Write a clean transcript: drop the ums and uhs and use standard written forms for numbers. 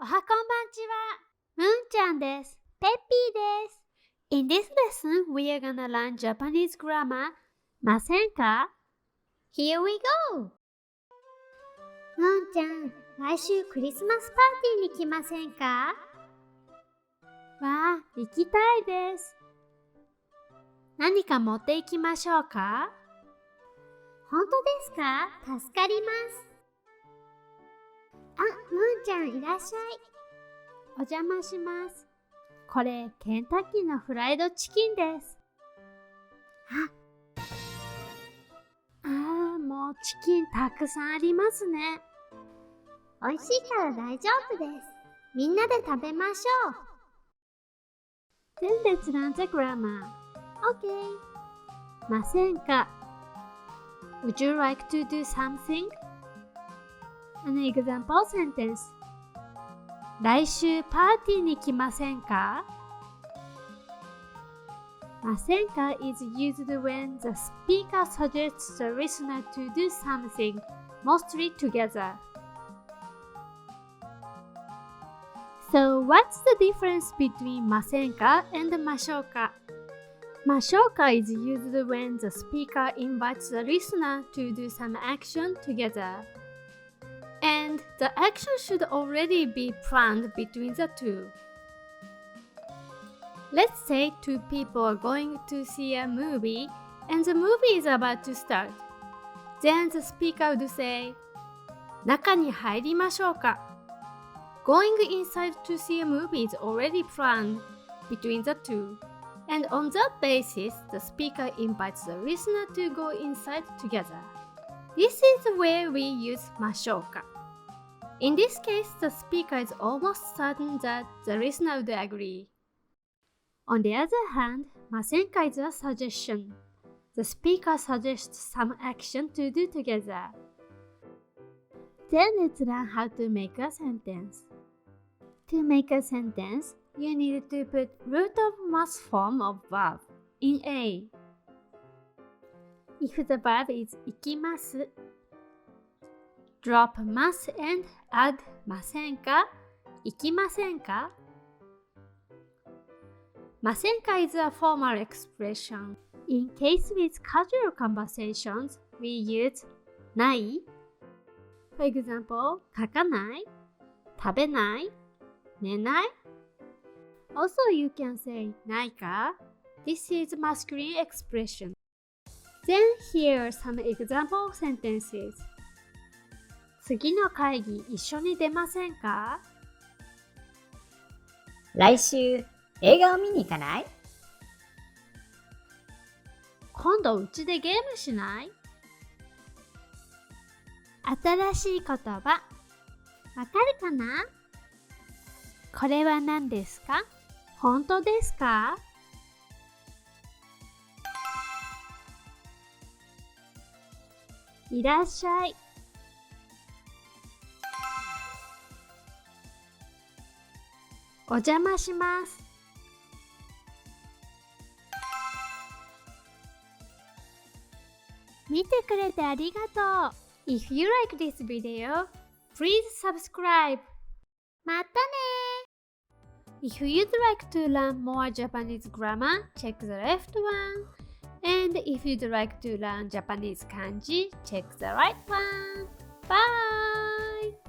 おはこんばんちは。むんちゃんです。ペッピーです。In this lesson, we are gonna learn Japanese grammar. ませんか？ Here we go! むんちゃん、来週クリスマスパーティーに来ませんか？わあ、行きたいです。何か持って行きましょうか？本当ですか？助かります。あ、むんちゃんいらっしゃい。お邪魔します。これ、ケンタッキーのフライドチキンです。もうチキンたくさんありますね。美味しいから大丈夫です。みんなで食べましょう。Then let's learn the grammar. Okay. ませんか？ Would you like to do something? An example sentence. 来週パーティーに来ませんか？ませんか is used when the speaker suggests the listener to do something, mostly together. So what's the difference between ませんか and ましょうか? ましょうか is used when the speaker invites the listener to do some action together. And the action should already be planned between the two. Let's say two people are going to see a movie and the movie is about to start. Then the speaker would say, 中に入りましょうか? Going inside to see a movie is already planned between the two. And on that basis, the speaker invites the listener to go inside together. This is where we use ましょうか. In this case, the speaker is almost certain that the listener would agree. On the other hand, ませんか is a suggestion. The speaker suggests some action to do together. Then let's learn how to make a sentence. To make a sentence, you need to put root of mass form of verb in A. If the verb is 行きます, drop mas and add ませんか? 行きませんか? ませんか is a formal expression. In case with casual conversations, we use ない. For example, 書かない, 食べない, 寝ない. Also, you can say ないか? This is masculine expression. Then here are some example sentences. 次の会議一緒に出ませんか？来週映画を見に行かない？今度うちでゲームしない？新しい言葉、わかるかな？これは何ですか？本当ですか？いらっしゃい。お邪魔します。見てくれてありがとう。If you like this video, please subscribe. またねー。If you'd like to learn more Japanese grammar, check the left one. And if you'd like to learn Japanese kanji, check the right one. Bye!